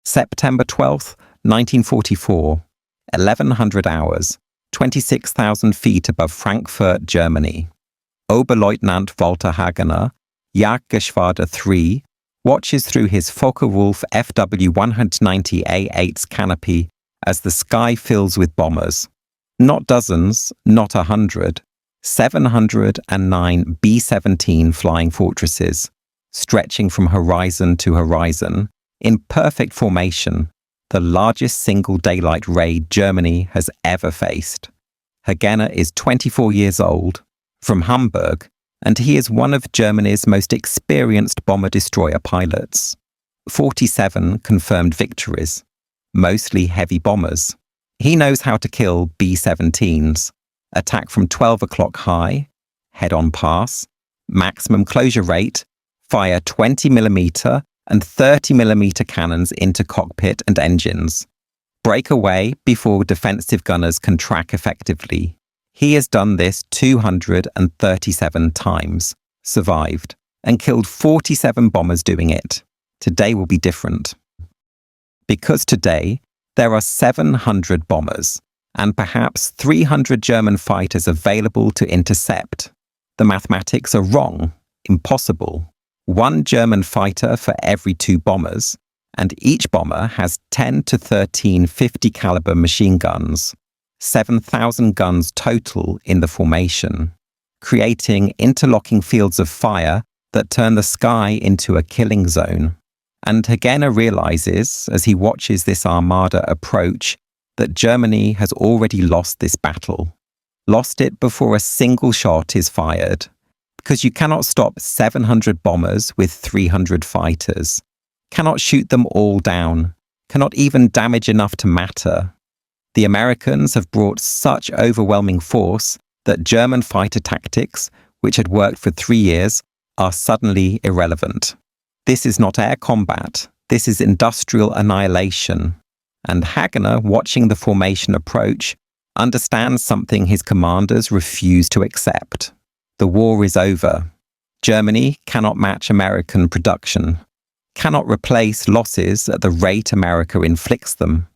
September 12th, 1944, 1100 hours, 26,000 feet above Frankfurt, Germany. Oberleutnant Walter Hagener, Jagdgeschwader 3, watches through his Focke-Wulf FW-190A8's canopy as the sky fills with bombers. Not dozens, not 100, 709 B-17 flying fortresses, stretching from horizon to horizon, in perfect formation, the largest single daylight raid Germany has ever faced. Hagener is 24 years old, from Hamburg, and he is one of Germany's most experienced bomber-destroyer pilots. 47 confirmed victories, mostly heavy bombers. He knows how to kill B-17s, attack from 12 o'clock high, head-on pass, maximum closure rate, fire 20mm and 30mm cannons into cockpit and engines, break away before defensive gunners can track effectively. He has done this 237 times, survived, and killed 47 bombers doing it. Today will be different. Because today, there are 700 bombers, and perhaps 300 German fighters available to intercept. The mathematics are wrong, impossible. 1 German fighter for every 2 bombers, and each bomber has 10 to 13 50 caliber machine guns, 7,000 guns total in the formation, creating interlocking fields of fire that turn the sky into a killing zone. And Hagener realizes, as he watches this armada approach, that Germany has already lost this battle. Lost it before a single shot is fired. Because you cannot stop 700 bombers with 300 fighters, cannot shoot them all down, cannot even damage enough to matter. The Americans have brought such overwhelming force that German fighter tactics, which had worked for 3 years, are suddenly irrelevant. This is not air combat, this is industrial annihilation. And Hagener, watching the formation approach, understands something his commanders refuse to accept. The war is over. Germany cannot match American production, cannot replace losses at the rate America inflicts them.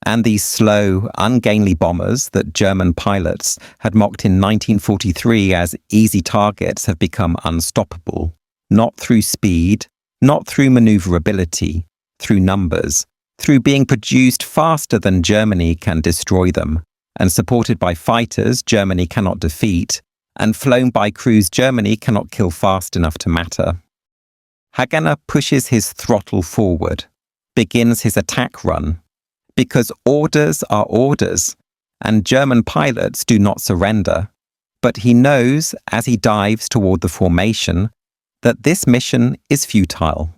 And these slow, ungainly bombers that German pilots had mocked in 1943 as easy targets have become unstoppable, not through speed, not through maneuverability, through numbers, through being produced faster than Germany can destroy them, and supported by fighters Germany cannot defeat, and flown by crews Germany cannot kill fast enough to matter. Hagener pushes his throttle forward, begins his attack run, because orders are orders, and German pilots do not surrender. But he knows, as he dives toward the formation, that this mission is futile,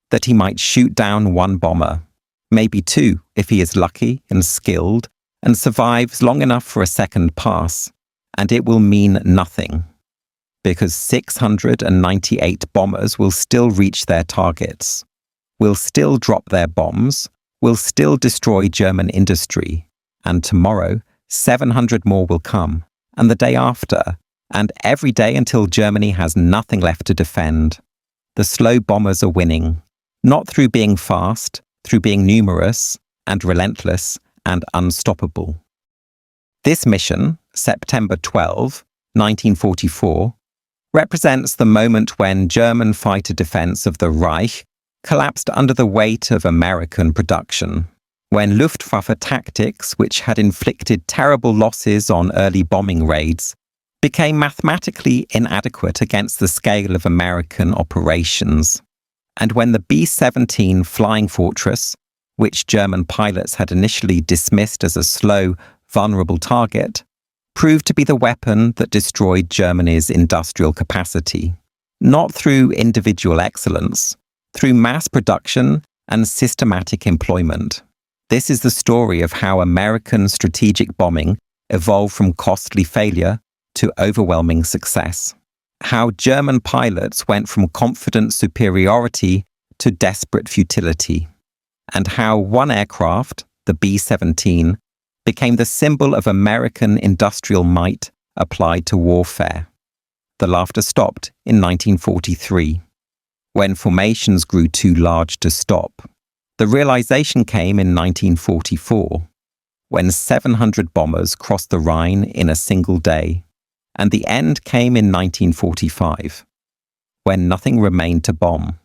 that he might shoot down 1 bomber, maybe 2 if he is lucky and skilled, and survives long enough for a second pass. And it will mean nothing, because 698 bombers will still reach their targets, will still drop their bombs, will still destroy German industry, and tomorrow 700 more will come, and the day after, and every day until Germany has nothing left to defend. The slow bombers are winning, not through being fast, through being numerous and relentless and unstoppable. This mission, September 12, 1944, represents the moment when German fighter defense of the Reich collapsed under the weight of American production, when Luftwaffe tactics, which had inflicted terrible losses on early bombing raids, became mathematically inadequate against the scale of American operations, and when the B-17 Flying Fortress, which German pilots had initially dismissed as a slow, vulnerable target, proved to be the weapon that destroyed Germany's industrial capacity, not through individual excellence, through mass production and systematic employment. This is the story of how American strategic bombing evolved from costly failure to overwhelming success, how German pilots went from confident superiority to desperate futility, and how one aircraft, the B-17, became the symbol of American industrial might applied to warfare. The laughter stopped in 1943, when formations grew too large to stop, The realization came in 1944, when 700 bombers crossed the Rhine in a single day, and the end came in 1945, when nothing remained to bomb,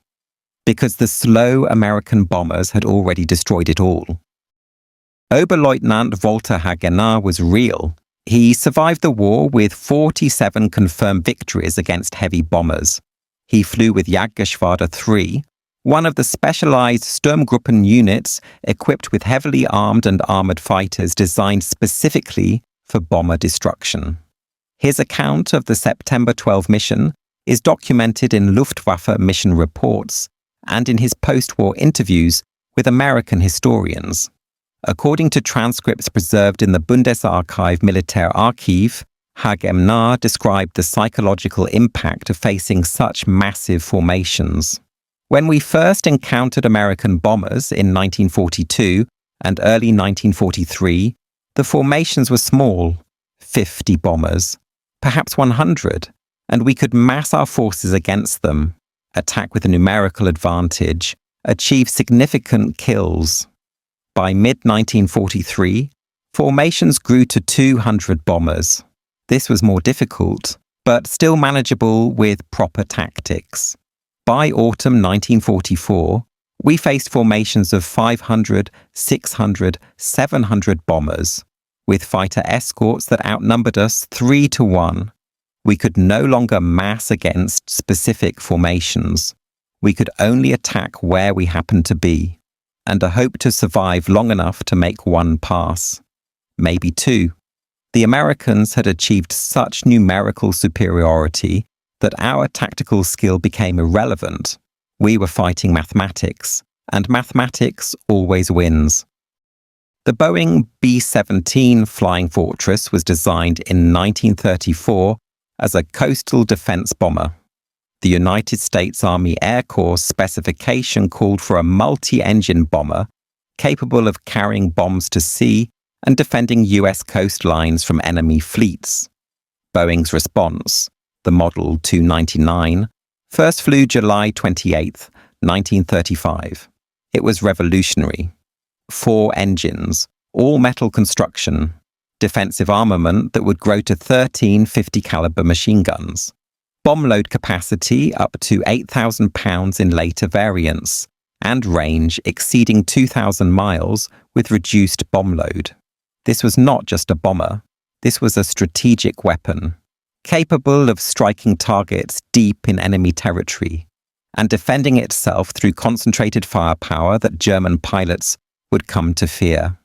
because the slow American bombers had already destroyed it all. Oberleutnant Walter Hagener was real. He survived the war with 47 confirmed victories against heavy bombers. He flew with Jagdgeschwader 3, one of the specialized Sturmgruppen units equipped with heavily armed and armored fighters designed specifically for bomber destruction. His account of the September 12 mission is documented in Luftwaffe mission reports and in his post-war interviews with American historians. According to transcripts preserved in the Bundesarchiv Militärarchiv, Hagener described the psychological impact of facing such massive formations. When we first encountered American bombers in 1942 and early 1943, the formations were small, 50 bombers, perhaps 100, and we could mass our forces against them, attack with a numerical advantage, achieve significant kills. By mid-1943, formations grew to 200 bombers. This was more difficult, but still manageable with proper tactics. By autumn 1944, we faced formations of 500, 600, 700 bombers, with fighter escorts that outnumbered us 3-1. We could no longer mass against specific formations. We could only attack where we happened to be, and hope to survive long enough to make one pass, maybe two. The Americans had achieved such numerical superiority that our tactical skill became irrelevant. We were fighting mathematics, and mathematics always wins. The Boeing B-17 Flying Fortress was designed in 1934 as a coastal defense bomber. The United States Army Air Corps specification called for a multi-engine bomber capable of carrying bombs to sea and defending U.S. coastlines from enemy fleets. Boeing's response, the Model 299, first flew July 28, 1935. It was revolutionary. 4 engines, all metal construction, defensive armament that would grow to 13 50-caliber machine guns, bomb load capacity up to 8,000 pounds in later variants, and range exceeding 2,000 miles with reduced bomb load. This was not just a bomber. This was a strategic weapon, capable of striking targets deep in enemy territory and defending itself through concentrated firepower that German pilots would come to fear.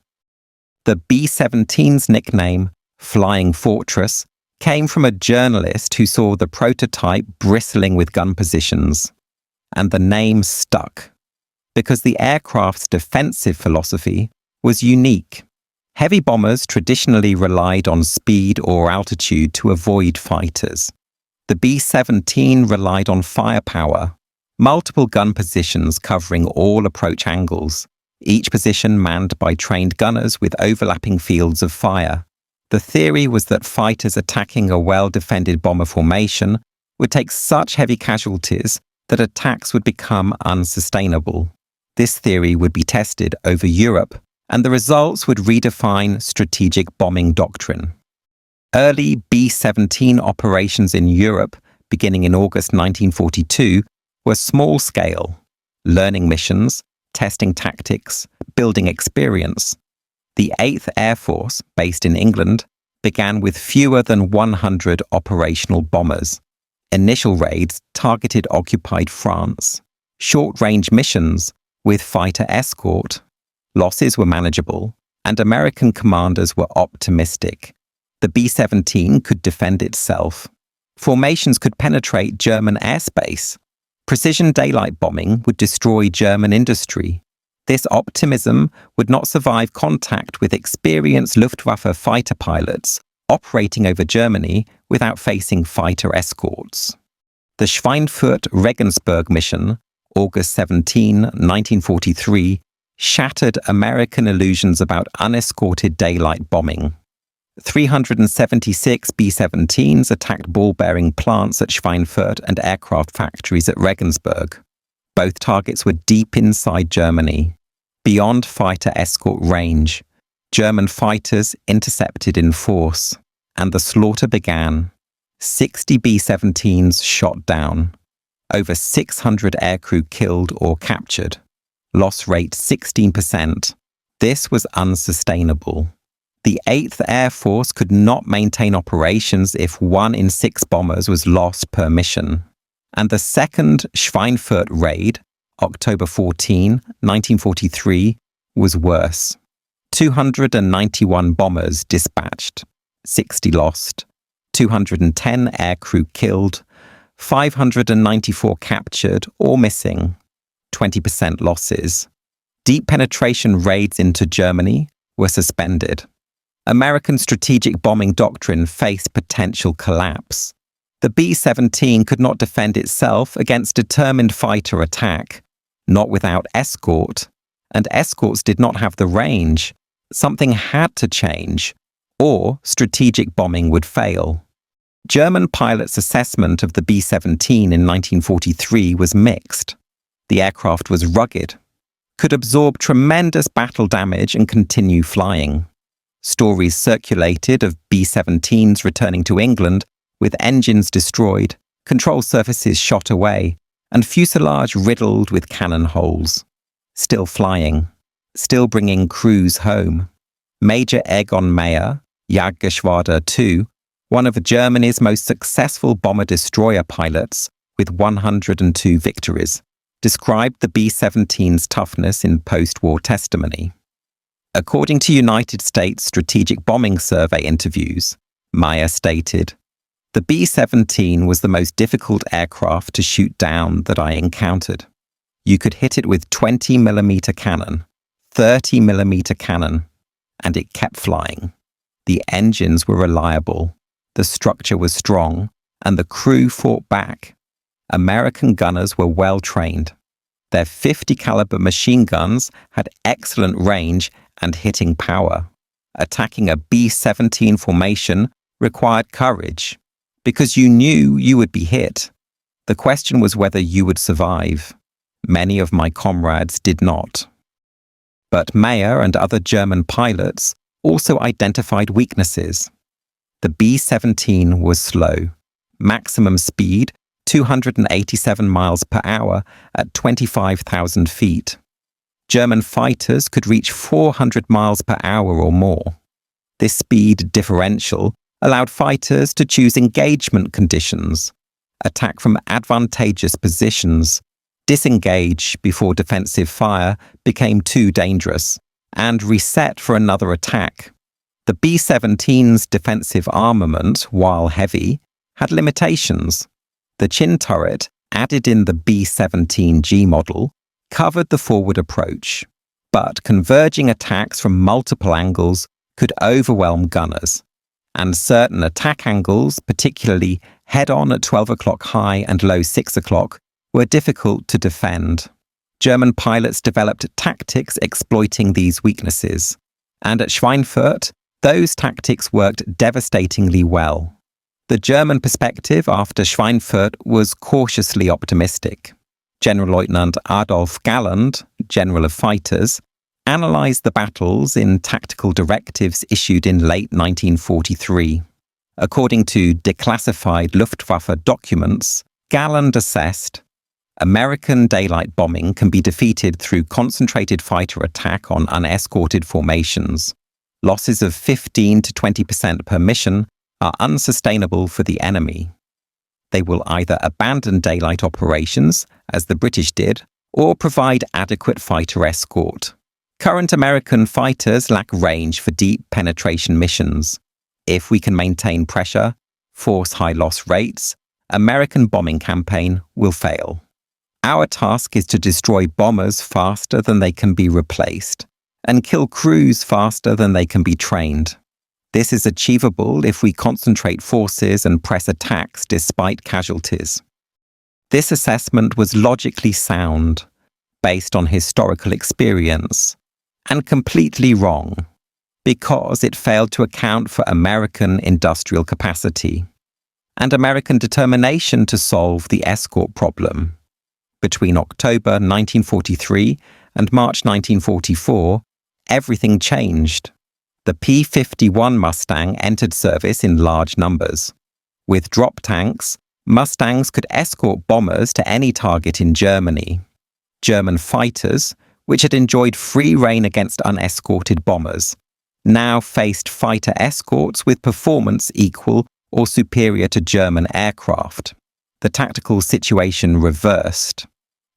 The B-17's nickname, Flying Fortress, came from a journalist who saw the prototype bristling with gun positions, and the name stuck because the aircraft's defensive philosophy was unique. Heavy bombers traditionally relied on speed or altitude to avoid fighters. The B-17 relied on firepower, multiple gun positions covering all approach angles, each position manned by trained gunners with overlapping fields of fire. The theory was that fighters attacking a well-defended bomber formation would take such heavy casualties that attacks would become unsustainable. This theory would be tested over Europe, and the results would redefine strategic bombing doctrine. Early B-17 operations in Europe, beginning in August 1942, were small-scale, learning missions, testing tactics, building experience. The 8th Air Force, based in England, began with fewer than 100 operational bombers. Initial raids targeted occupied France. Short-range missions with fighter escort. Losses were manageable, and American commanders were optimistic. The B-17 could defend itself. Formations could penetrate German airspace. Precision daylight bombing would destroy German industry. This optimism would not survive contact with experienced Luftwaffe fighter pilots operating over Germany without facing fighter escorts. The Schweinfurt-Regensburg mission, August 17, 1943, shattered American illusions about unescorted daylight bombing. 376 B-17s attacked ball-bearing plants at Schweinfurt and aircraft factories at Regensburg. Both targets were deep inside Germany. Beyond fighter escort range, German fighters intercepted in force, and the slaughter began. 60 B-17s shot down, over 600 aircrew killed or captured, loss rate 16%. This was unsustainable. The 8th Air Force could not maintain operations if 1 in 6 bombers was lost per mission. And the second Schweinfurt raid, October 14, 1943, was worse. 291 bombers dispatched, 60 lost, 210 aircrew killed, 594 captured or missing, 20% losses. Deep penetration raids into Germany were suspended. American strategic bombing doctrine faced potential collapse. The B-17 could not defend itself against determined fighter attack, not without escort, and escorts did not have the range. Something had to change, or strategic bombing would fail. German pilots' assessment of the B-17 in 1943 was mixed. The aircraft was rugged, could absorb tremendous battle damage and continue flying. Stories circulated of B-17s returning to England with engines destroyed, control surfaces shot away, and fuselage riddled with cannon holes. Still flying, still bringing crews home. Major Egon Meyer, Jagdgeschwader II, one of Germany's most successful bomber-destroyer pilots with 102 victories, described the B-17's toughness in post-war testimony. According to United States Strategic Bombing Survey interviews, Meyer stated, "The B-17 was the most difficult aircraft to shoot down that I encountered. You could hit it with 20mm cannon, 30mm cannon, and it kept flying. The engines were reliable, the structure was strong, and the crew fought back. American gunners were well trained. Their 50 caliber machine guns had excellent range and hitting power. Attacking a B-17 formation required courage, because you knew you would be hit. The question was whether you would survive. Many of my comrades did not." But Meyer and other German pilots also identified weaknesses. The B-17 was slow. Maximum speed 287 miles per hour at 25,000 feet. German fighters could reach 400 miles per hour or more. This speed differential allowed fighters to choose engagement conditions, attack from advantageous positions, disengage before defensive fire became too dangerous, and reset for another attack. The B-17's defensive armament, while heavy, had limitations. The chin turret, added in the B-17G model, covered the forward approach, but converging attacks from multiple angles could overwhelm gunners, and certain attack angles, particularly head-on at 12 o'clock high and low 6 o'clock, were difficult to defend. German pilots developed tactics exploiting these weaknesses, and at Schweinfurt, those tactics worked devastatingly well. The German perspective after Schweinfurt was cautiously optimistic. Generalleutnant Adolf Galland, General of Fighters, analysed the battles in tactical directives issued in late 1943. According to declassified Luftwaffe documents, Galland assessed, American daylight bombing can be defeated through concentrated fighter attack on unescorted formations. Losses of 15 to 20% per mission are unsustainable for the enemy. They will either abandon daylight operations, as the British did, or provide adequate fighter escort. Current American fighters lack range for deep penetration missions. If we can maintain pressure, force high loss rates, American bombing campaign will fail. Our task is to destroy bombers faster than they can be replaced, and kill crews faster than they can be trained. This is achievable if we concentrate forces and press attacks despite casualties. This assessment was logically sound, based on historical experience, and completely wrong, because it failed to account for American industrial capacity and American determination to solve the escort problem. Between October 1943 and March 1944, everything changed. The P-51 Mustang entered service in large numbers. With drop tanks, Mustangs could escort bombers to any target in Germany. German fighters, which had enjoyed free rein against unescorted bombers, now faced fighter escorts with performance equal or superior to German aircraft. The tactical situation reversed.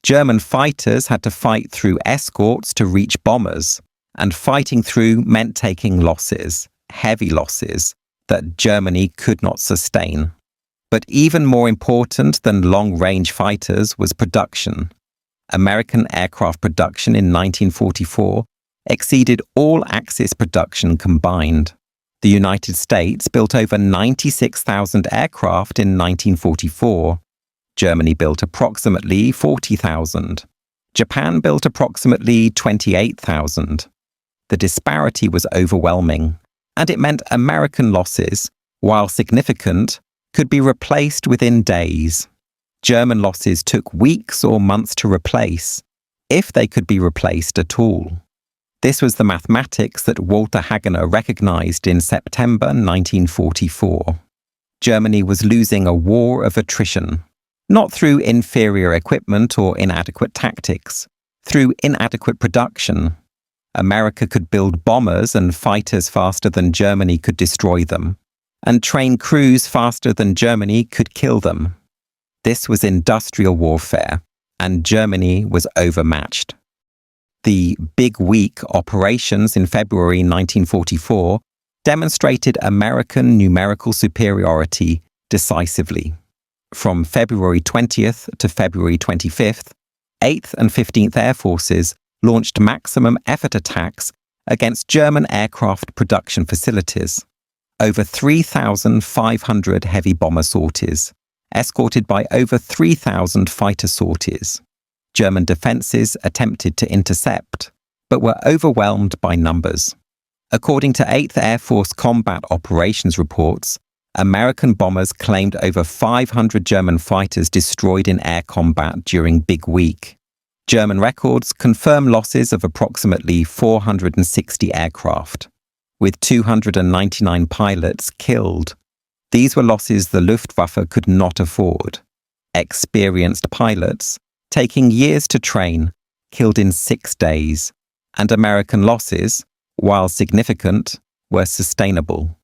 German fighters had to fight through escorts to reach bombers, and fighting through meant taking losses, heavy losses, that Germany could not sustain. But even more important than long-range fighters was production. American aircraft production in 1944 exceeded all Axis production combined. The United States built over 96,000 aircraft in 1944. Germany built approximately 40,000. Japan built approximately 28,000. The disparity was overwhelming, and it meant American losses, while significant, could be replaced within days. German losses took weeks or months to replace, if they could be replaced at all. This was the mathematics that Walter Hagener recognized in September 1944. Germany was losing a war of attrition, not through inferior equipment or inadequate tactics, through inadequate production. America could build bombers and fighters faster than Germany could destroy them, and train crews faster than Germany could kill them. This was industrial warfare, and Germany was overmatched. The Big Week operations in February 1944 demonstrated American numerical superiority decisively. From February 20th to February 25th, 8th and 15th Air Forces launched maximum effort attacks against German aircraft production facilities. Over 3,500 heavy bomber sorties, escorted by over 3,000 fighter sorties. German defences attempted to intercept, but were overwhelmed by numbers. According to 8th Air Force combat operations reports, American bombers claimed over 500 German fighters destroyed in air combat during Big Week. German records confirm losses of approximately 460 aircraft, with 299 pilots killed. These were losses the Luftwaffe could not afford. Experienced pilots, taking years to train, killed in 6 days, and American losses, while significant, were sustainable.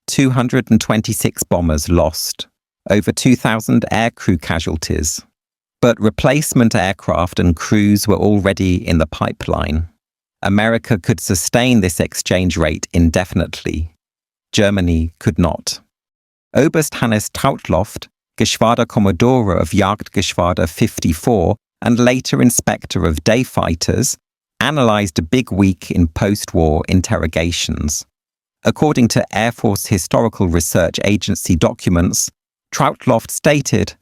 226 bombers lost, over 2,000 aircrew casualties. But replacement aircraft and crews were already in the pipeline. America could sustain this exchange rate indefinitely. Germany could not. Oberst Hannes Trautloft, Geschwaderkommodore of Jagdgeschwader 54 and later inspector of day fighters, analysed a Big Week in post-war interrogations. According to Air Force Historical Research Agency documents, Trautloft stated,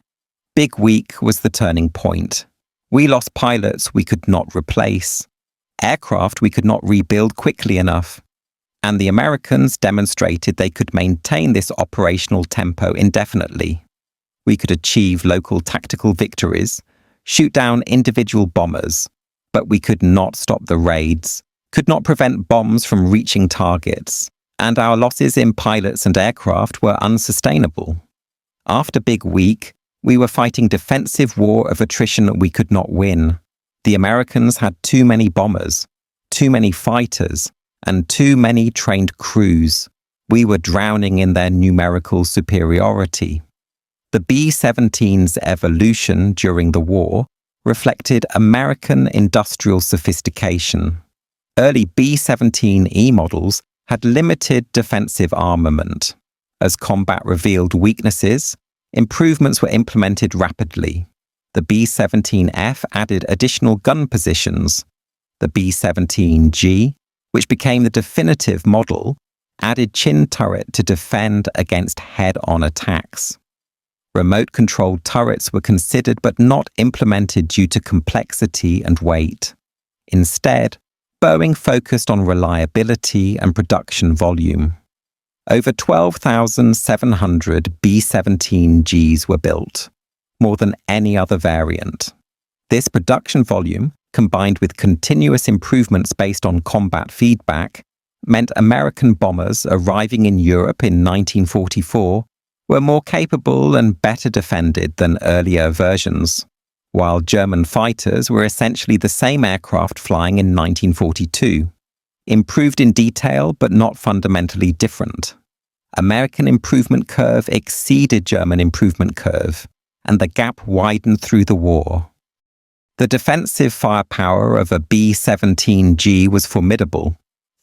"Big Week was the turning point. We lost pilots we could not replace, aircraft we could not rebuild quickly enough, and the Americans demonstrated they could maintain this operational tempo indefinitely. We could achieve local tactical victories, shoot down individual bombers, but we could not stop the raids, could not prevent bombs from reaching targets, and our losses in pilots and aircraft were unsustainable. After Big Week, we were fighting defensive war of attrition we could not win. The Americans had too many bombers, too many fighters, and too many trained crews. We were drowning in their numerical superiority." The B-17's evolution during the war reflected American industrial sophistication. Early B-17E models had limited defensive armament. As combat revealed weaknesses, improvements were implemented rapidly. The B-17F added additional gun positions. The B-17G, which became the definitive model, added chin turret to defend against head-on attacks. Remote-controlled turrets were considered but not implemented due to complexity and weight. Instead, Boeing focused on reliability and production volume. Over 12,700 B-17Gs were built, more than any other variant. This production volume, combined with continuous improvements based on combat feedback, meant American bombers arriving in Europe in 1944 were more capable and better defended than earlier versions, while German fighters were essentially the same aircraft flying in 1942, improved in detail but not fundamentally different. American improvement curve exceeded German improvement curve, and the gap widened through the war. The defensive firepower of a B-17G was formidable.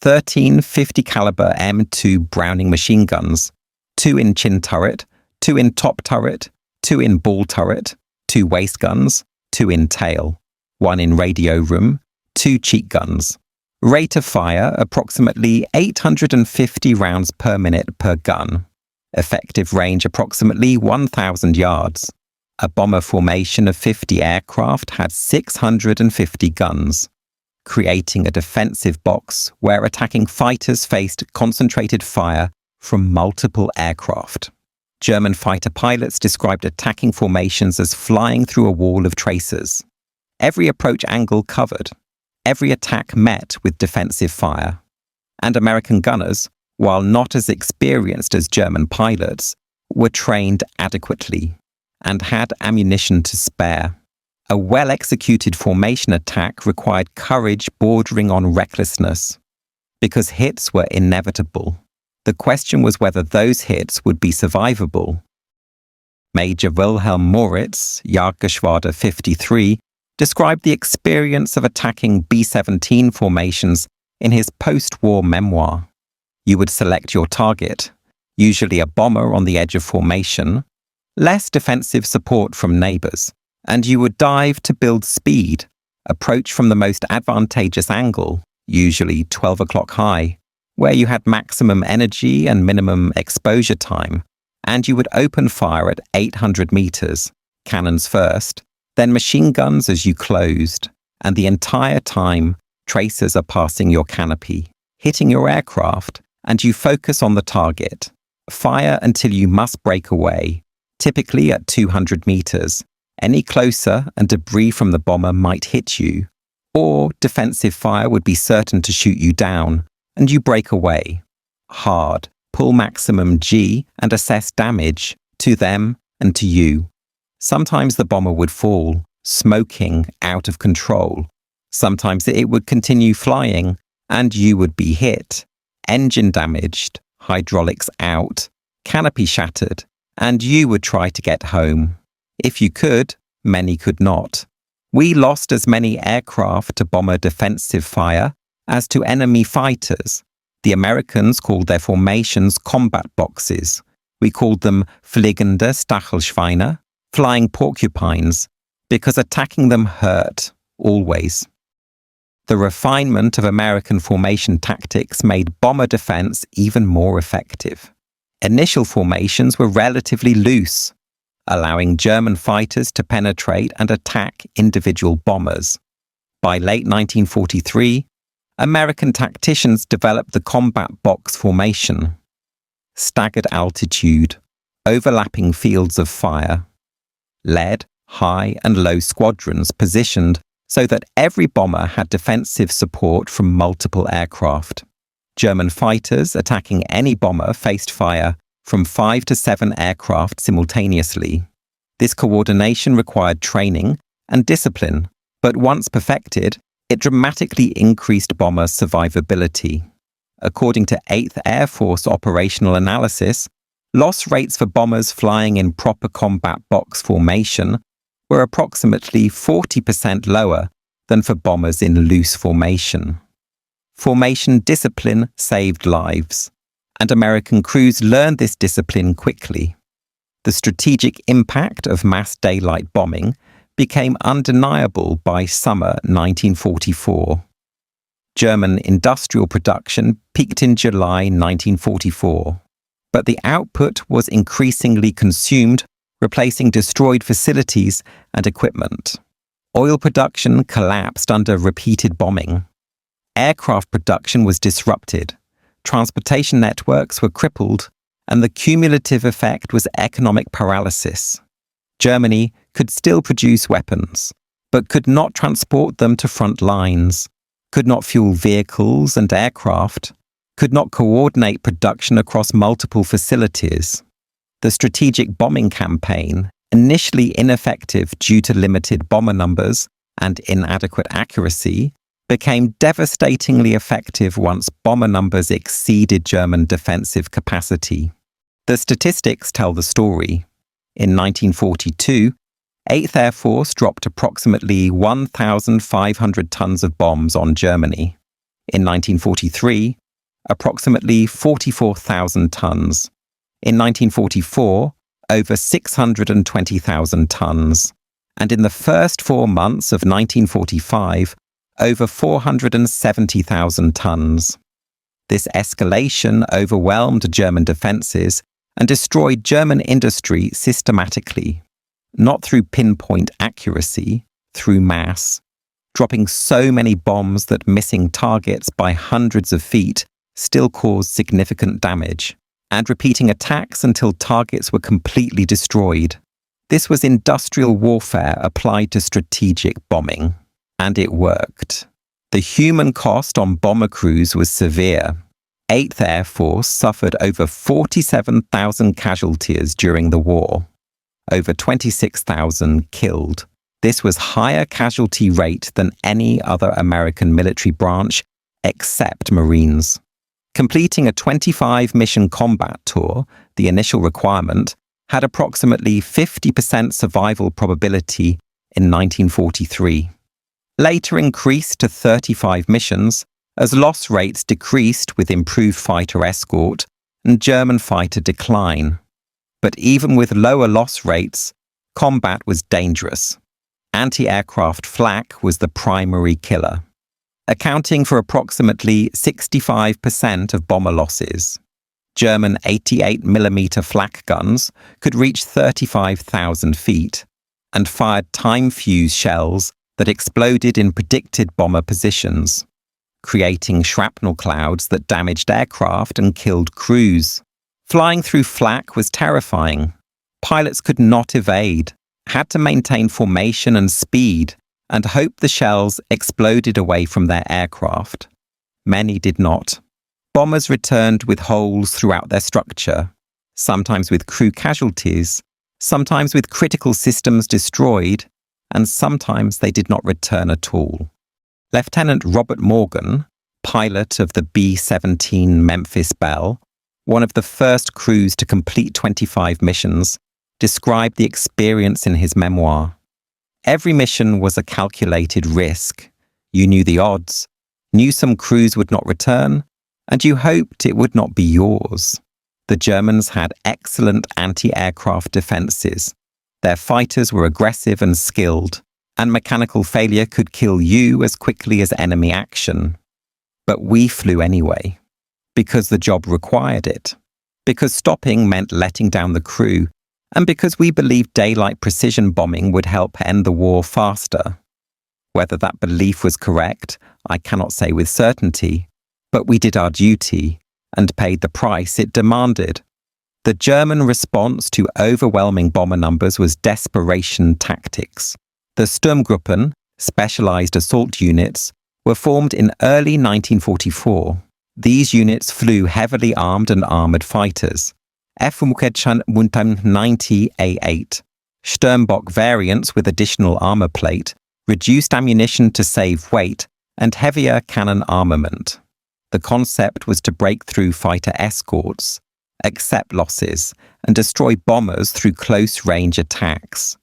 13 50 caliber M2 Browning machine guns, 2 in chin turret, 2 in top turret, 2 in ball turret, 2 waist guns, 2 in tail, 1 in radio room, 2 cheek guns. Rate of fire approximately 850 rounds per minute per gun. Effective range approximately 1,000 yards. A bomber formation of 50 aircraft had 650 guns, creating a defensive box where attacking fighters faced concentrated fire from multiple aircraft. German fighter pilots described attacking formations as flying through a wall of tracers. Every approach angle covered, every attack met with defensive fire. And American gunners, while not as experienced as German pilots, were trained adequately and had ammunition to spare. A well-executed formation attack required courage bordering on recklessness, because hits were inevitable. The question was whether those hits would be survivable. Major Wilhelm Moritz, Jagdgeschwader 53, described the experience of attacking B-17 formations in his post-war memoir. You would select your target, usually a bomber on the edge of formation, less defensive support from neighbors, and you would dive to build speed, approach from the most advantageous angle, usually 12 o'clock high, where you had maximum energy and minimum exposure time, and you would open fire at 800 meters, cannons first, then machine guns as you closed, and the entire time, tracers are passing your canopy, hitting your aircraft, and you focus on the target. Fire until you must break away, typically at 200 meters. Any closer and debris from the bomber might hit you, or defensive fire would be certain to shoot you down, and you break away. Hard, pull maximum G and assess damage to them and to you. Sometimes the bomber would fall, smoking, out of control. Sometimes it would continue flying, and you would be hit. Engine damaged, hydraulics out, canopy shattered, and you would try to get home. If you could, many could not. We lost as many aircraft to bomber defensive fire as to enemy fighters. The Americans called their formations combat boxes. We called them fliegende Stachelschweine, flying porcupines, because attacking them hurt, always. The refinement of American formation tactics made bomber defense even more effective. Initial formations were relatively loose, allowing German fighters to penetrate and attack individual bombers. By late 1943, American tacticians developed the combat box formation. Staggered altitude, overlapping fields of fire. Lead, high and low squadrons positioned so that every bomber had defensive support from multiple aircraft. German fighters attacking any bomber faced fire from 5 to 7 aircraft simultaneously. This coordination required training and discipline, but once perfected, it dramatically increased bomber survivability. According to 8th Air Force operational analysis, loss rates for bombers flying in proper combat box formation were approximately 40% lower than for bombers in loose formation. Formation discipline saved lives, and American crews learned this discipline quickly. The strategic impact of mass daylight bombing became undeniable by summer 1944. German industrial production peaked in July 1944, but the output was increasingly consumed, replacing destroyed facilities and equipment. Oil production collapsed under repeated bombing. Aircraft production was disrupted, transportation networks were crippled, and the cumulative effect was economic paralysis. Germany could still produce weapons, but could not transport them to front lines, could not fuel vehicles and aircraft, could not coordinate production across multiple facilities. The strategic bombing campaign, initially ineffective due to limited bomber numbers and inadequate accuracy, became devastatingly effective once bomber numbers exceeded German defensive capacity. The statistics tell the story. In 1942, 8th Air Force dropped approximately 1,500 tons of bombs on Germany. In 1943, approximately 44,000 tons. In 1944, over 620,000 tons. And in the first 4 months of 1945, over 470,000 tons. This escalation overwhelmed German defences and destroyed German industry systematically, not through pinpoint accuracy, through mass, dropping so many bombs that missing targets by hundreds of feet still caused significant damage, and repeating attacks until targets were completely destroyed. This was industrial warfare applied to strategic bombing. And it worked. The human cost on bomber crews was severe. 8th Air Force suffered over 47,000 casualties during the war. Over 26,000 killed. This was higher casualty rate than any other American military branch except Marines. Completing a 25-mission combat tour, the initial requirement, had approximately 50% survival probability in 1943. Later increased to 35 missions as loss rates decreased with improved fighter escort and German fighter decline. But even with lower loss rates, combat was dangerous. Anti-aircraft flak was the primary killer, accounting for approximately 65% of bomber losses. German 88mm flak guns could reach 35,000 feet and fired time-fused shells that exploded in predicted bomber positions, creating shrapnel clouds that damaged aircraft and killed crews. Flying through flak was terrifying. Pilots could not evade, had to maintain formation and speed, and hope the shells exploded away from their aircraft. Many did not. Bombers returned with holes throughout their structure, sometimes with crew casualties, sometimes with critical systems destroyed, and sometimes they did not return at all. Lieutenant Robert Morgan, pilot of the B-17 Memphis Belle, one of the first crews to complete 25 missions, described the experience in his memoir. Every mission was a calculated risk. You knew the odds, knew some crews would not return, and you hoped it would not be yours. The Germans had excellent anti-aircraft defences. Their fighters were aggressive and skilled, and mechanical failure could kill you as quickly as enemy action. But we flew anyway, because the job required it, because stopping meant letting down the crew, and because we believed daylight precision bombing would help end the war faster. Whether that belief was correct, I cannot say with certainty, but we did our duty and paid the price it demanded. The German response to overwhelming bomber numbers was desperation tactics. The Sturmgruppen, specialized assault units, were formed in early 1944. These units flew heavily armed and armored fighters, F-190A8, Sturmbok variants with additional armor plate, reduced ammunition to save weight, and heavier cannon armament. The concept was to break through fighter escorts, accept losses, and destroy bombers through close-range attacks.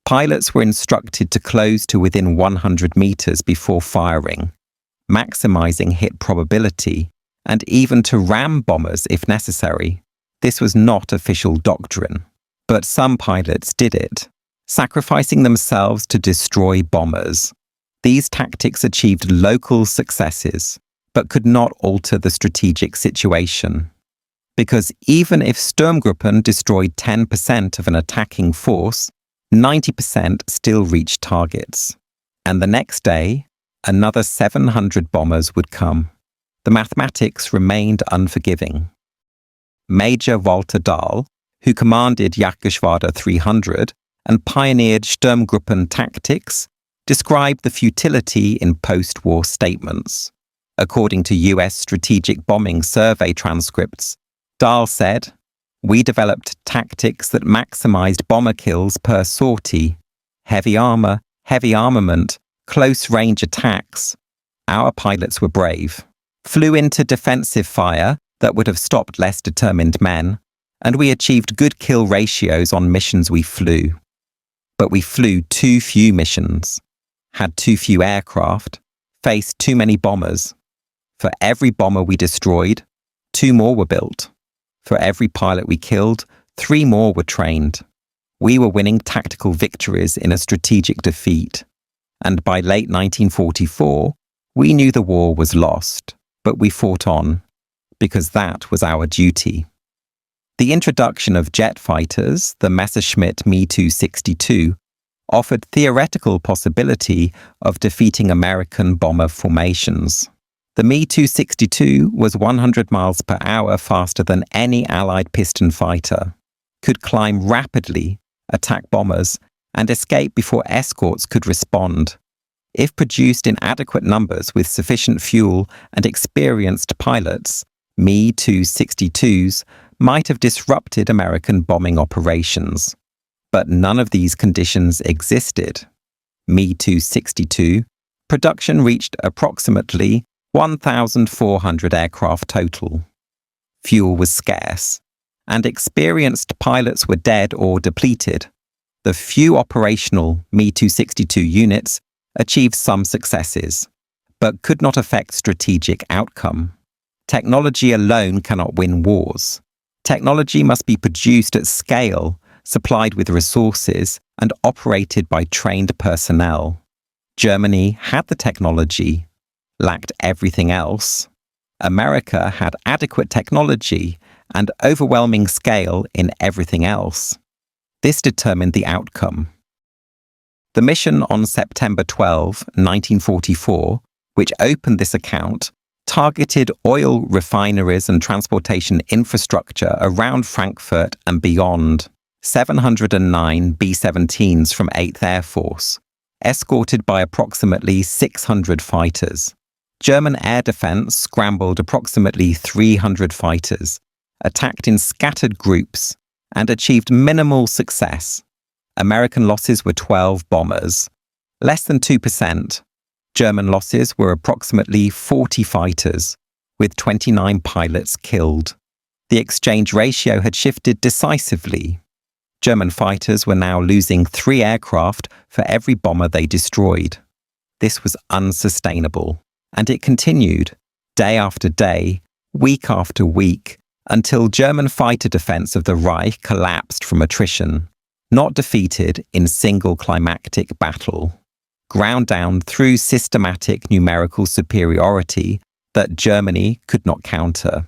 Pilots were instructed to close to within 100 meters before firing, maximizing hit probability, and even to ram bombers if necessary. This was not official doctrine, but some pilots did it, sacrificing themselves to destroy bombers. These tactics achieved local successes, but could not alter the strategic situation. Because even if Sturmgruppen destroyed 10% of an attacking force, 90% still reached targets. And the next day, another 700 bombers would come. The mathematics remained unforgiving. Major Walter Dahl, who commanded Jagdgeschwader 300 and pioneered Sturmgruppen tactics, described the futility in post-war statements. According to US Strategic Bombing Survey transcripts, Dahl said, "We developed tactics that maximized bomber kills per sortie, heavy armor, heavy armament, close-range attacks. Our pilots were brave, flew into defensive fire that would have stopped less determined men, and we achieved good kill ratios on missions we flew. But we flew too few missions, had too few aircraft, faced too many bombers. For every bomber we destroyed, 2 more were built. For every pilot we killed, 3 more were trained. We were winning tactical victories in a strategic defeat. And by late 1944, we knew the war was lost, but we fought on, because that was our duty." The introduction of jet fighters, the Messerschmitt Me-262, offered theoretical possibility of defeating American bomber formations. The Me-262 was 100 miles per hour faster than any Allied piston fighter, could climb rapidly, attack bombers, and escape before escorts could respond. If produced in adequate numbers with sufficient fuel and experienced pilots, Me-262s might have disrupted American bombing operations. But none of these conditions existed. Me-262 production reached approximately 1,400 aircraft total. Fuel was scarce, and experienced pilots were dead or depleted. The few operational Me-262 units achieved some successes, but could not affect strategic outcome. Technology alone cannot win wars. Technology must be produced at scale, supplied with resources, and operated by trained personnel. Germany had the technology, lacked everything else. America had adequate technology and overwhelming scale in everything else. This determined the outcome. The mission on September 12, 1944, which opened this account, targeted oil refineries and transportation infrastructure around Frankfurt and beyond. 709 B-17s from 8th Air Force, escorted by approximately 600 fighters. German air defense scrambled approximately 300 fighters, attacked in scattered groups, and achieved minimal success. American losses were 12 bombers, less than 2%. German losses were approximately 40 fighters, with 29 pilots killed. The exchange ratio had shifted decisively. German fighters were now losing 3 aircraft for every bomber they destroyed. This was unsustainable, and it continued, day after day, week after week, until German fighter defense of the Reich collapsed from attrition, not defeated in single climactic battle, ground down through systematic numerical superiority that Germany could not counter.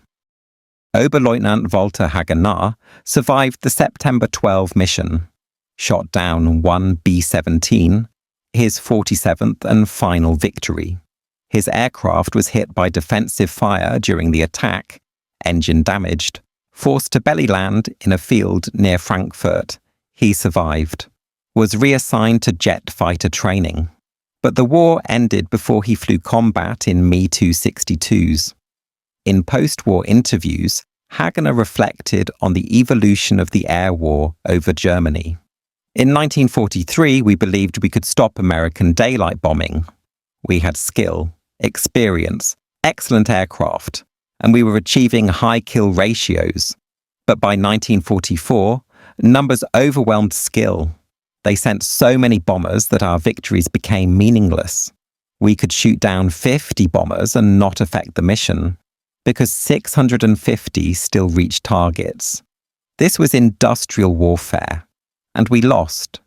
Oberleutnant Walter Hagenaar survived the September 12 mission, shot down 1 B-17, his 47th and final victory. His aircraft was hit by defensive fire during the attack, engine damaged, forced to belly land in a field near Frankfurt. He survived, was reassigned to jet fighter training. But the war ended before he flew combat in Me-262s. In post-war interviews, Hagenaar reflected on the evolution of the air war over Germany. In 1943, we believed we could stop American daylight bombing. We had skill, experience, excellent aircraft, and we were achieving high kill ratios. But by 1944, numbers overwhelmed skill. They sent so many bombers that our victories became meaningless. We could shoot down 50 bombers and not affect the mission, because 650 still reached targets. This was industrial warfare, and we lost,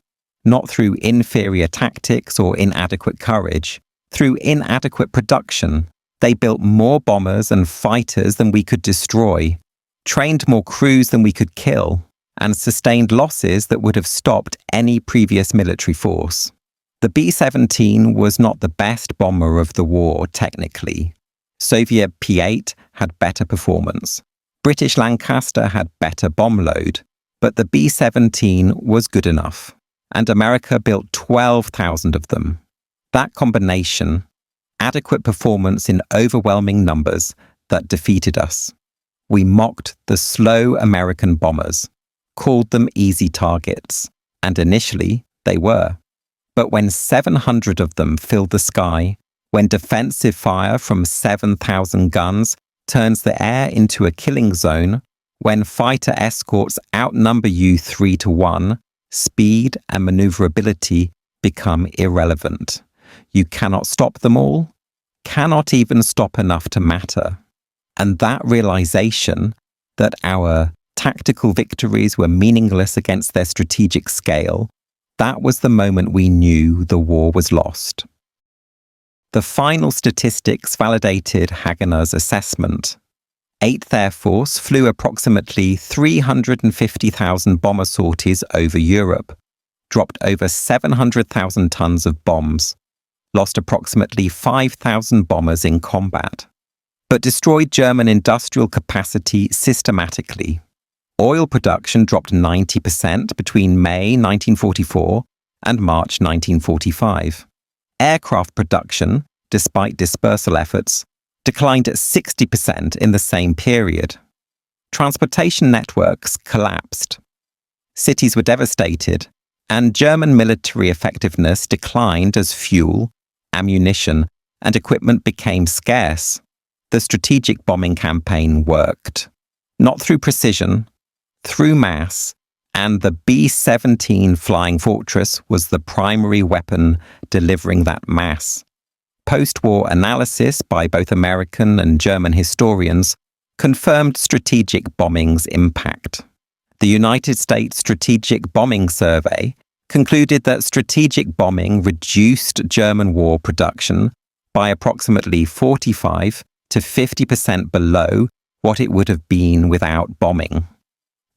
not through inferior tactics or inadequate courage, through inadequate production. They built more bombers and fighters than we could destroy, trained more crews than we could kill, and sustained losses that would have stopped any previous military force. The B-17 was not the best bomber of the war technically. Soviet P-8 had better performance. British Lancaster had better bomb load, but the B-17 was good enough, and America built 12,000 of them. That combination, adequate performance in overwhelming numbers, that defeated us. We mocked the slow American bombers, called them easy targets, and initially they were. But when 700 of them filled the sky, when defensive fire from 7,000 guns turns the air into a killing zone, when fighter escorts outnumber you 3-1, speed and maneuverability become irrelevant. You cannot stop them all, cannot even stop enough to matter. And that realization that our tactical victories were meaningless against their strategic scale, that was the moment we knew the war was lost. The final statistics validated Haganah's assessment. 8th Air Force flew approximately 350,000 bomber sorties over Europe, dropped over 700,000 tons of bombs, lost approximately 5,000 bombers in combat, but destroyed German industrial capacity systematically. Oil production dropped 90% between May 1944 and March 1945. Aircraft production, despite dispersal efforts, declined at 60% in the same period. Transportation networks collapsed. Cities were devastated, and German military effectiveness declined as fuel, ammunition, and equipment became scarce. The strategic bombing campaign worked, not through precision, through mass, and the B-17 Flying Fortress was the primary weapon delivering that mass. Post-war analysis by both American and German historians confirmed strategic bombing's impact. The United States Strategic Bombing Survey concluded that strategic bombing reduced German war production by approximately 45 to 50% below what it would have been without bombing.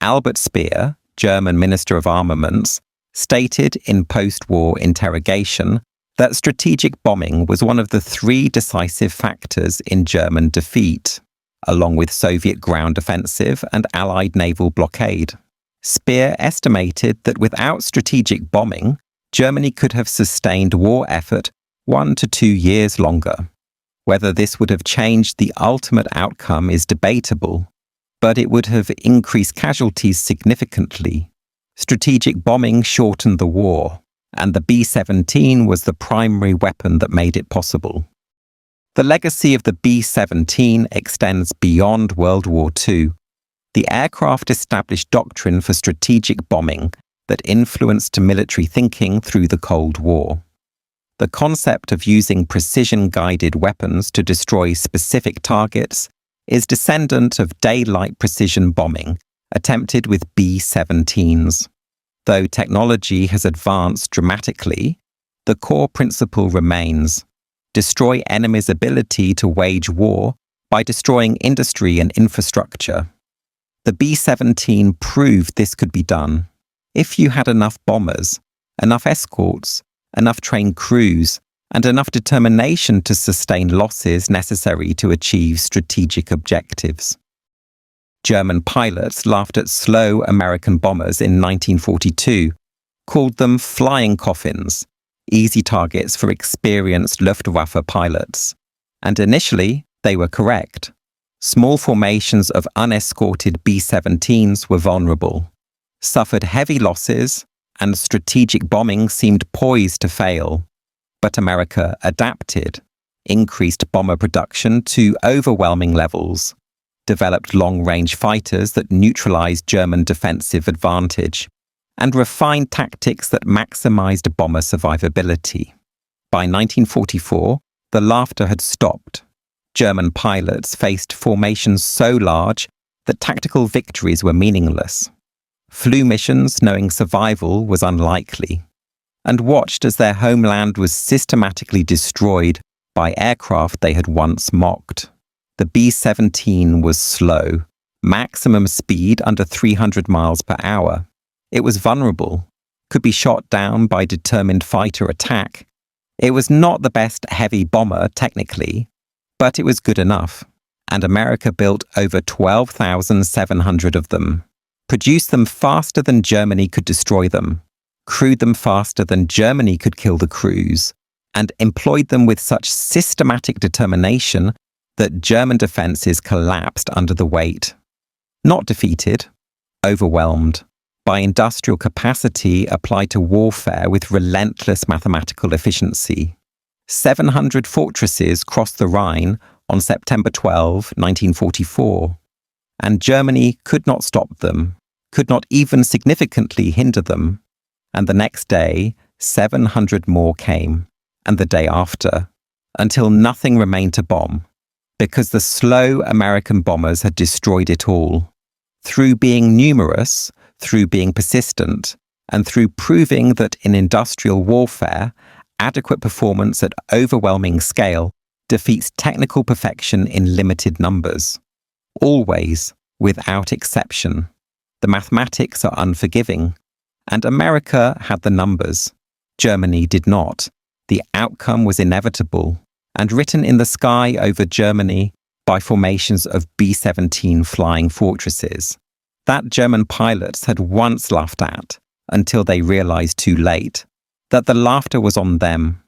Albert Speer, German Minister of Armaments, stated in post-war interrogation that strategic bombing was one of the 3 decisive factors in German defeat, along with Soviet ground offensive and Allied naval blockade. Speer estimated that without strategic bombing, Germany could have sustained war effort 1 to 2 years longer. Whether this would have changed the ultimate outcome is debatable, but it would have increased casualties significantly. Strategic bombing shortened the war, and the B-17 was the primary weapon that made it possible. The legacy of the B-17 extends beyond World War II. The aircraft established doctrine for strategic bombing that influenced military thinking through the Cold War. The concept of using precision-guided weapons to destroy specific targets is descendant of daylight precision bombing attempted with B-17s. Though technology has advanced dramatically, the core principle remains: destroy enemies' ability to wage war by destroying industry and infrastructure. The B-17 proved this could be done. If you had enough bombers, enough escorts, enough trained crews, and enough determination to sustain losses necessary to achieve strategic objectives. German pilots laughed at slow American bombers in 1942, called them flying coffins, easy targets for experienced Luftwaffe pilots. And initially, they were correct. Small formations of unescorted B-17s were vulnerable, suffered heavy losses, and strategic bombing seemed poised to fail. But America adapted, increased bomber production to overwhelming levels, developed long-range fighters that neutralized German defensive advantage, and refined tactics that maximized bomber survivability. By 1944, the laughter had stopped. German pilots faced formations so large that tactical victories were meaningless. Flew missions knowing survival was unlikely, and watched as their homeland was systematically destroyed by aircraft they had once mocked. The B-17 was slow, maximum speed under 300 miles per hour. It was vulnerable, could be shot down by determined fighter attack. It was not the best heavy bomber technically, but it was good enough, and America built over 12,700 of them, produced them faster than Germany could destroy them, crewed them faster than Germany could kill the crews, and employed them with such systematic determination that German defences collapsed under the weight. Not defeated, overwhelmed by industrial capacity applied to warfare with relentless mathematical efficiency. 700 fortresses crossed the Rhine on September 12, 1944, and Germany could not stop them, could not even significantly hinder them. And the next day, 700 more came, and the day after, until nothing remained to bomb, because the slow American bombers had destroyed it all. Through being numerous, through being persistent, and through proving that in industrial warfare, adequate performance at overwhelming scale defeats technical perfection in limited numbers. Always, without exception. The mathematics are unforgiving, and America had the numbers. Germany did not. The outcome was inevitable, and written in the sky over Germany by formations of B-17 flying fortresses. That German pilots had once laughed at, until they realized too late, that the laughter was on them,